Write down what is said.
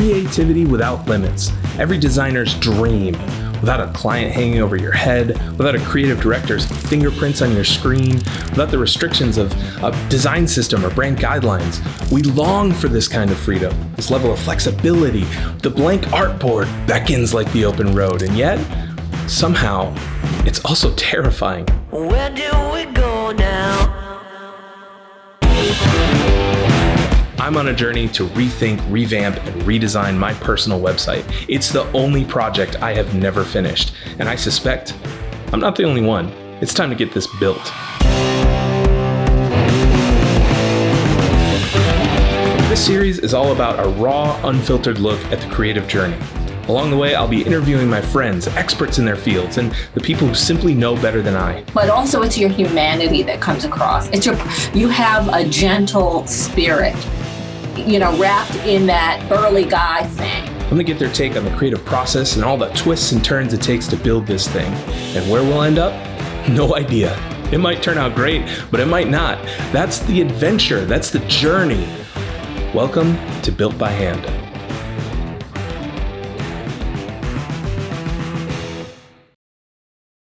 creativity without limits, every designer's dream, without a client hanging over your head, without a creative director's fingerprints on your screen, without the restrictions of a design system or brand guidelines. We long for this kind of freedom, this level of flexibility. The blank artboard beckons like the open road, and yet, somehow, it's also terrifying. Where do we go now? I'm on a journey to rethink, revamp, and redesign my personal website. It's the only project I have never finished, and I suspect I'm not the only one. It's time to get this built. This series is all about a raw, unfiltered look at the creative journey. Along the way, I'll be interviewing my friends, experts in their fields, and the people who simply know better than I. But also it's your humanity that comes across. You have a gentle spirit, wrapped in that burly guy thing. I'm gonna get their take on the creative process and all the twists and turns it takes to build this thing. And where we'll end up? No idea. It might turn out great, but it might not. That's the adventure, that's the journey. Welcome to Built by Hand.